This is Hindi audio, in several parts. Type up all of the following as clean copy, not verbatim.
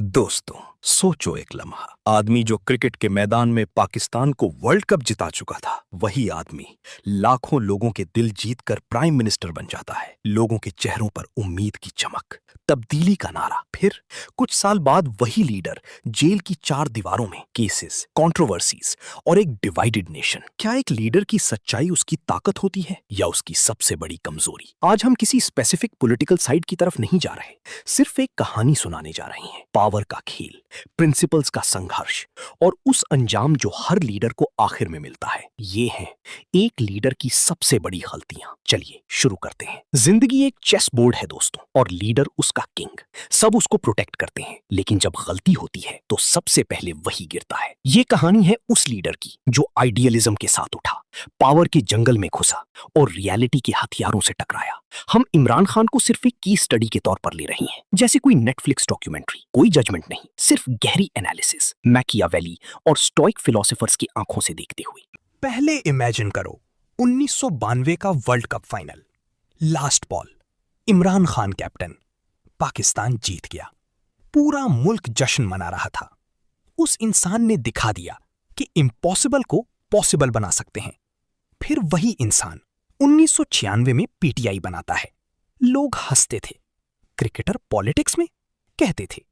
दोस्तों, सोचो एक लम्हा। आदमी जो क्रिकेट के मैदान में पाकिस्तान को वर्ल्ड कप जिता चुका था, वही आदमी लाखों लोगों के दिल जीतकर प्राइम मिनिस्टर बन जाता है। लोगों के चेहरों पर उम्मीद की चमक, तब्दीली का नारा। फिर कुछ साल बाद वही लीडर जेल की चार दीवारों में, केसेस, कंट्रोवर्सीज और एक डिवाइडेड नेशन। क्या एक लीडर की सच्चाई उसकी ताकत होती है या उसकी सबसे बड़ी कमजोरी? आज हम किसी स्पेसिफिक पॉलिटिकल साइड की तरफ नहीं जा रहे, सिर्फ एक कहानी सुनाने जा रहे हैं। पावर का खेल, प्रिंसिपल्स का संघर्ष और उस अंजाम जो हर लीडर को आखिर में मिलता है। ये हैं एक लीडर की सबसे बड़ी गलतियां। चलिए शुरू करते हैं। जिंदगी एक चेस बोर्ड है दोस्तों, और लीडर उसका किंग। सब उसको प्रोटेक्ट करते हैं, लेकिन जब गलती होती है तो सबसे पहले वही गिरता है। ये कहानी है उस लीडर की जो आइडियलिज्म के साथ उठा, पावर के जंगल में घुसा और रियलिटी के हथियारों से टकराया। हम इमरान खान को सिर्फ एक की स्टडी के तौर पर ले रहे हैं, जैसे कोई नेटफ्लिक्स डॉक्यूमेंट्री। कोई जजमेंट नहीं, सिर्फ गहरी एनालिसिस, मैकियावेली और स्टोइक फिलोसोफर्स की आंखों से देखते हुए। पहले इमेजिन करो 1992 का world cup final, last ball, Imran Khan captain, Pakistan जीत गया। पूरा मुल्क जश्न मना रहा था। उस इंसान ने दिखा दिया कि इम्पॉसिबल को पॉसिबल बना सकते हैं। फिर वही इंसान 1996 में पीटीआई बनाता है। लोग हंसते थे। क्रिकेटर पॉलिटिक्स में, कहते थे।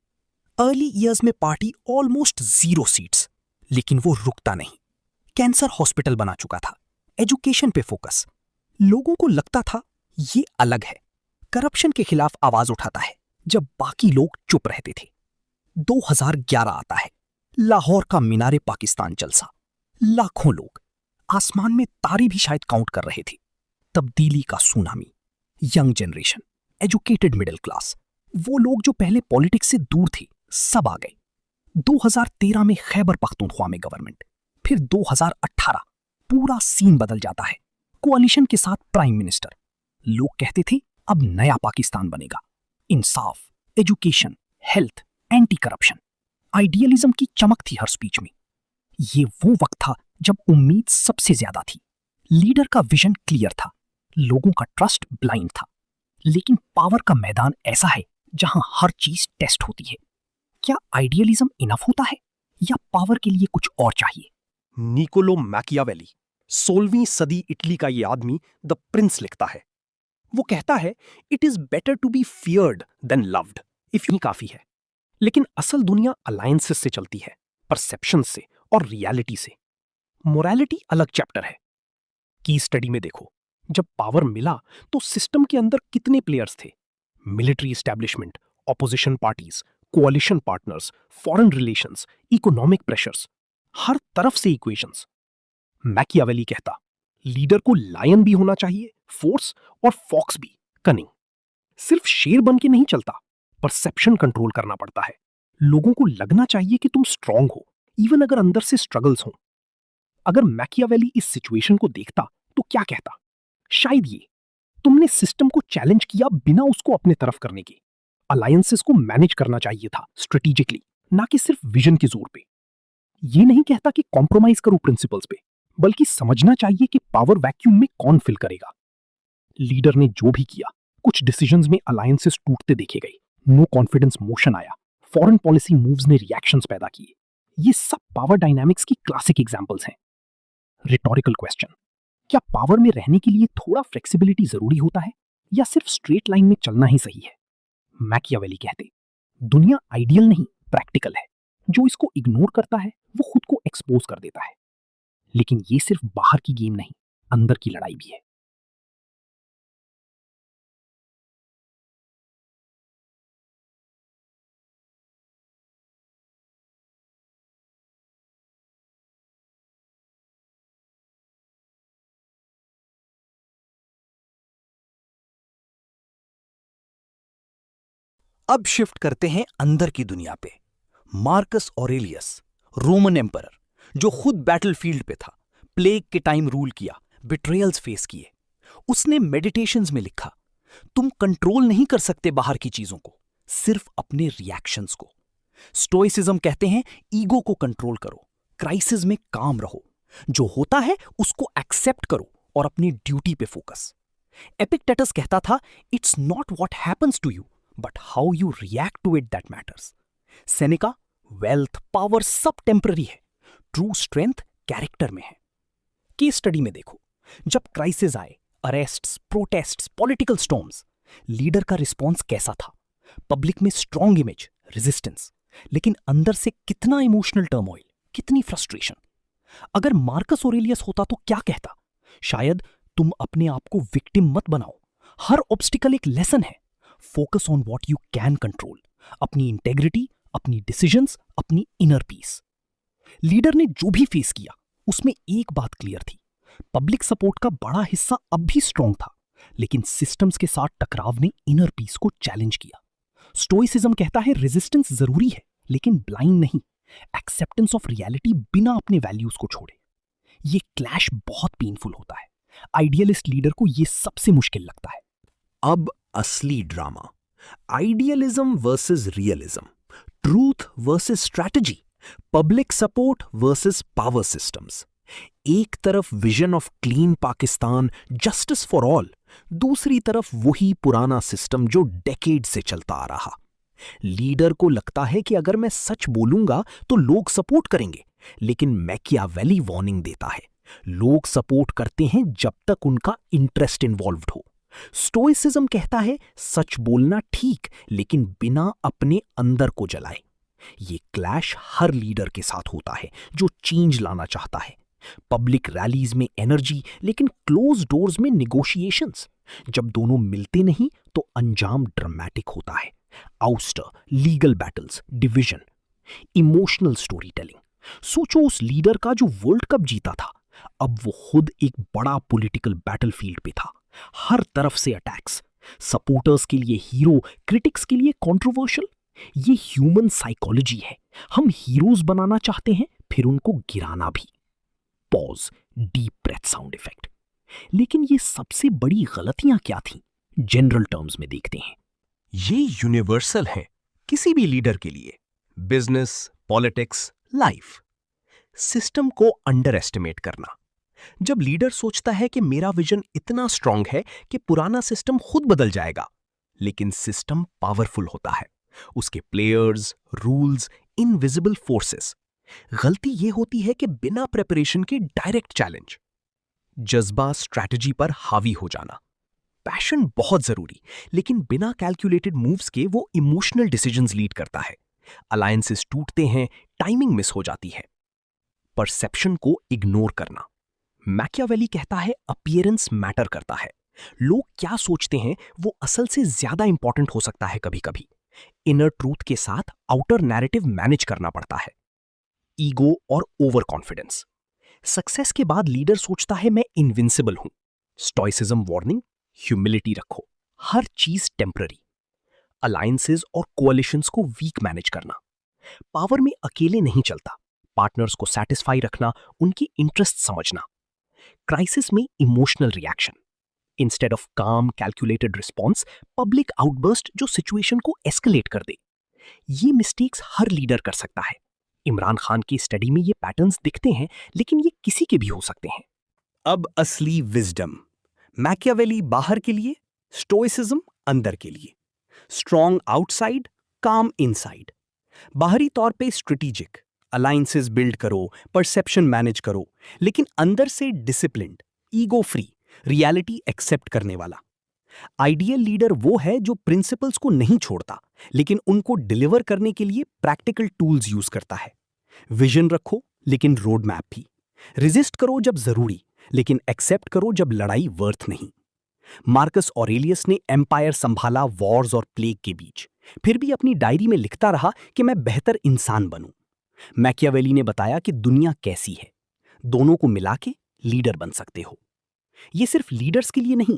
अर्ली ईयर्स में पार्टी ऑलमोस्ट 0 सीट्स, लेकिन वो रुकता नहीं। कैंसर हॉस्पिटल बना चुका था, एजुकेशन पे फोकस। लोगों को लगता था ये अलग है, करप्शन के खिलाफ आवाज उठाता है, जब बाकी लोग चुप रहते थे। 2011 आता है, लाहौर का मीनारे पाकिस्तान जलसा। लाखों लोग, आसमान में तारे भी शायद काउंट कर रहे थे। तब्दीली का tsunami, young generation, educated middle class, वो लोग जो पहले पॉलिटिक्स से दूर थे, सब आ गए। 2013 में खैबर पख्तूनख्वा में गवर्नमेंट। फिर 2018 पूरा सीन बदल जाता है, कोalition के साथ प्राइम मिनिस्टर। लोग कहते थे अब नया पाकिस्तान बनेगा, इंसाफ, education, health, anti corruption. Idealism की चमक थी हर स्पीच में। ये वो वक्त था जब उम्मीद सबसे ज्यादा थी। लीडर का विजन क्लियर था, लोगों का ट्रस्ट ब्लाइंड था। लेकिन पावर का मैदान ऐसा है जहां हर चीज टेस्ट होती है। क्या आइडियलिज्म इनफ होता है या पावर के लिए कुछ और चाहिए? निकोलो मैकियावेली, 16वीं सदी इटली का ये आदमी द प्रिंस लिखता है। वो कहता है it is better to be feared than loved. If he काफी है। लेकिन असल दुनिया अलायंसेस से चलती है, परसेप्शन से और रियलिटी से। मोरालिटी अलग चैप्टर है। की स्टडी में देखो, जब पावर मिला तो सिस्टम के अंदर कितने प्लेयर्स थे? Military establishment, opposition parties, coalition partners, foreign relations, economic pressures, हर तरफ से इक्वेशंस। मैकियावेली कहता लीडर को लायन भी होना चाहिए, फोर्स, और फॉक्स भी, कनिंग। सिर्फ शेर बन के नहीं चलता, परसेप्शन कंट्रोल करना पड़ता है। लोगों को लगना चाहिए कि तुम स्ट्रांग हो, इवन अगर अंदर से स्ट्रगल्स हो। अगर मैकियावेली इस सिचुएशन को देखता तो क्या कहता? शायद ये, तुमने सिस्टम को चैलेंज किया बिना उसको अपने तरफ करने के। अलायंसेस को मैनेज करना चाहिए था स्ट्रेटेजिकली, ना कि सिर्फ विजन के जोर पे। ये नहीं कहता कि कॉम्प्रोमाइज करो प्रिंसिपल्स पे, बल्कि समझना चाहिए कि पावर वैक्यूम में कौन फिल करेगा। लीडर ने जो भी किया, कुछ डिसीजंस में अलायंसेस टूटते देखे गए, नो कॉन्फिडेंस मोशन आया, फॉरेन पॉलिसी मूव्स ने रिएक्शंस पैदा किए। ये सब पावर डायनामिक्स की क्लासिक एग्जांपल्स हैं। रिटोरिकल क्वेश्चन, क्या पावर में रहने के लिए थोड़ा फ्लेक्सिबिलिटी जरूरी होता है या सिर्फ स्ट्रेट लाइन में चलना ही सही है? मैकियावेली कहते दुनिया आइडियल नहीं, प्रैक्टिकल है। जो इसको इग्नोर करता है वो खुद को एक्सपोज कर देता है। लेकिन ये सिर्फ बाहर की गेम नहीं, अंदर की लड़ाई भी है। अब शिफ्ट करते हैं अंदर की दुनिया पे। मार्कस ऑरेलियस, रोमन एम्परर, जो खुद बैटलफील्ड पे था, प्लेग के टाइम रूल किया, बिट्रेयल्स फेस किए। उसने मेडिटेशंस में लिखा, तुम कंट्रोल नहीं कर सकते बाहर की चीजों को, सिर्फ अपने रिएक्शंस को। स्टोइसिज्म कहते हैं ईगो को कंट्रोल करो, क्राइसिस में काम रहो, जो होता है उसको एक्सेप्ट करो और अपनी ड्यूटी पे फोकस। एपिक्टेटस कहता था it's not what happens to you but how you react to it that matters. Seneca, wealth power सब टेम्पररी है, ट्रू स्ट्रेंथ कैरेक्टर में है। केस स्टडी में देखो, जब क्राइसिस आए, arrests, protests, political storms, leader का रिस्पॉन्स कैसा था? पब्लिक में स्ट्रॉन्ग इमेज, रेजिस्टेंस, लेकिन अंदर से कितना इमोशनल टर्मोइल, कितनी फ्रस्ट्रेशन। अगर मार्कस ऑरेलियस होता तो क्या कहता? शायद, तुम अपने आप को विक्टिम मत बनाओ, हर ऑब्स्टिकल एक लेसन है, focus on what you can control, अपनी इंटेग्रिटी, अपनी डिसीजंस, अपनी इनर पीस। लीडर ने जो भी फेस किया उसमें एक बात क्लियर थी, पब्लिक सपोर्ट का बड़ा हिस्सा अब भी स्ट्रॉन्ग था, लेकिन सिस्टम्स के साथ टकराव ने इनर पीस को चैलेंज किया। स्टोइसिज्म कहता है रेजिस्टेंस जरूरी है, लेकिन ब्लाइंड नहीं, एक्सेप्टेंस ऑफ रियलिटी बिना अपने वैल्यूज को छोड़े। ये क्लैश बहुत पेनफुल होता है, आइडियलिस्ट लीडर को ये सबसे मुश्किल लगता है। अब असली drama, idealism versus realism, truth versus strategy, public support versus power systems. एक तरफ vision of clean Pakistan, justice for all, दूसरी तरफ वही पुराना सिस्टम जो डेकेड से चलता आ रहा। लीडर को लगता है कि अगर मैं सच बोलूंगा तो लोग सपोर्ट करेंगे, लेकिन मैकियावेली वार्निंग देता है, लोग सपोर्ट करते हैं जब तक उनका इंटरेस्ट इन्वॉल्व्ड हो। स्टोइसिज्म कहता है सच बोलना ठीक, लेकिन बिना अपने अंदर को जलाए। ये क्लैश हर लीडर के साथ होता है जो चेंज लाना चाहता है। पब्लिक रैलीज में एनर्जी, लेकिन क्लोज डोर्स में निगोशिएशंस। जब दोनों मिलते नहीं तो अंजाम ड्रामेटिक होता है, ouster, legal battles, division, emotional story telling. सोचो उस लीडर का जो वर्ल्ड कप जीता था, अब वो खुद एक बड़ा पॉलिटिकल बैटलफील्ड पे था, हर तरफ से अटैक्स, सपोर्टर्स के लिए हीरो, क्रिटिक्स के लिए कंट्रोवर्शियल। ये ह्यूमन साइकोलॉजी है, हम हीरोज बनाना चाहते हैं, फिर उनको गिराना भी। Pause, deep breath sound effect. लेकिन ये सबसे बड़ी गलतियां क्या थीं? जनरल टर्म्स में देखते हैं। ये यूनिवर्सल है किसी भी लीडर के लिए, बिजनेस, पॉलिटिक्स, लाइफ। सिस्टम को अंडर एस्टिमेट करना। जब लीडर सोचता है कि मेरा विजन इतना स्ट्रांग है कि पुराना सिस्टम खुद बदल जाएगा, लेकिन सिस्टम पावरफुल होता है, उसके प्लेयर्स, रूल्स, इनविजिबल फोर्सेस। गलती यह होती है कि बिना प्रिपरेशन के डायरेक्ट चैलेंज, जज्बा स्ट्रैटेजी पर हावी हो जाना। पैशन बहुत जरूरी, लेकिन बिना कैलकुलेटेड मूव्स के वो इमोशनल डिसीजंस लीड करता है। अलायंसेस टूटते हैं, टाइमिंग मिस हो जाती है। परसेप्शन को इग्नोर करना। मैकियावेली कहता है अपीयरेंस मैटर करता है। लोग क्या सोचते हैं वो असल से ज्यादा इंपॉर्टेंट हो सकता है कभी कभी। इनर ट्रूथ के साथ आउटर नैरेटिव मैनेज करना पड़ता है। ईगो और ओवर कॉन्फिडेंस। सक्सेस के बाद लीडर सोचता है मैं इनविंसिबल हूं। स्टोइसिज्म वार्निंग, ह्यूमिलिटी रखो, हर चीज टेम्पररी। अलायंसेस और कोalitions को वीक मैनेज करना। पावर में अकेले नहीं चलता, पार्टनर्स को सैटिस्फाई रखना, उनकी इंटरेस्ट समझना। क्राइसिस में इमोशनल रिएक्शन, इंस्टेड ऑफ काम कैलकुलेटेड रिस्पॉन्स, पब्लिक आउटबर्स्ट जो सिचुएशन को एस्केलेट कर दे। ये मिस्टेक्स हर लीडर कर सकता है। इमरान खान की स्टडी में ये पैटर्न्स दिखते हैं, लेकिन ये किसी के भी हो सकते हैं। अब असली विजडम। मैकियावेली बाहर के लिए, स्टोइसिज्म अंदर के लिए। Strong outside, calm inside. बाहरी तौर पे स्ट्रेटेजिक, अलायंसेस बिल्ड करो, परसेप्शन मैनेज करो, लेकिन अंदर से disciplined, ego free, reality accept करने वाला। आइडियल लीडर वो है जो प्रिंसिपल्स को नहीं छोड़ता, लेकिन उनको डिलीवर करने के लिए प्रैक्टिकल टूल्स यूज करता है। विजन रखो, लेकिन रोड मैप भी। रेजिस्ट करो जब जरूरी, लेकिन एक्सेप्ट करो जब लड़ाई वर्थ नहीं। मार्कस ऑरेलियस ने एम्पायर संभाला वॉर्स और प्लेग के बीच, फिर भी अपनी डायरी में लिखता रहा कि मैं बेहतर इंसान बनूं। मैकियावेली ने बताया कि दुनिया कैसी है, दोनों को मिला के लीडर बन सकते हो। ये सिर्फ लीडर्स के लिए नहीं,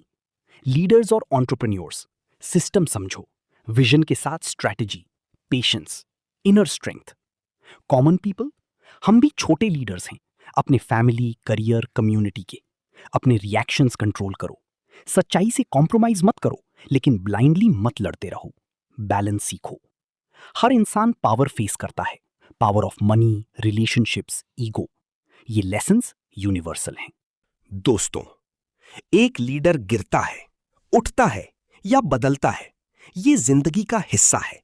लीडर्स और एंटरप्रेन्योर्स। सिस्टम समझो, विजन के साथ strategy, patience, inner strength. Common people, हम भी छोटे लीडर्स हैं, अपने फैमिली, करियर, कम्युनिटी के। अपने रिएक्शंस कंट्रोल करो, सच्चाई से कॉम्प्रोमाइज मत करो, लेकिन ब्लाइंडली मत लड़ते रहो। बैलेंस सीखो। हर इंसान पावर फेस करता है, power of money, relationships, ego. ये लेसन्स यूनिवर्सल हैं। दोस्तों, एक लीडर गिरता है, उठता है या बदलता है, ये जिंदगी का हिस्सा है।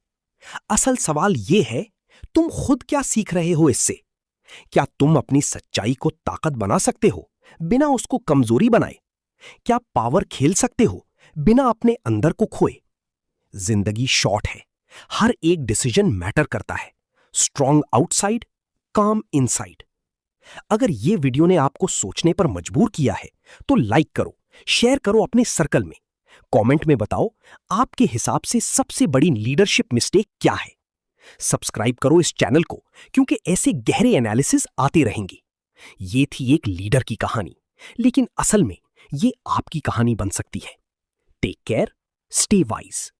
असल सवाल यह है, तुम खुद क्या सीख रहे हो इससे? क्या तुम अपनी सच्चाई को ताकत बना सकते हो बिना उसको कमजोरी बनाए? क्या पावर खेल सकते हो बिना अपने अंदर को खोए? जिंदगी शॉर्ट है, हर एक डिसीजन मैटर करता है। Strong outside, calm inside. अगर यह वीडियो ने आपको सोचने पर मजबूर किया है तो लाइक करो, शेयर करो अपने सर्कल में। कमेंट में बताओ आपके हिसाब से सबसे बड़ी लीडरशिप मिस्टेक क्या है। सब्सक्राइब करो इस चैनल को, क्योंकि ऐसे गहरे एनालिसिस आते रहेंगे। ये थी एक लीडर की कहानी, लेकिन असल में ये आपकी कहानी बन सकती है। Take care, stay wise.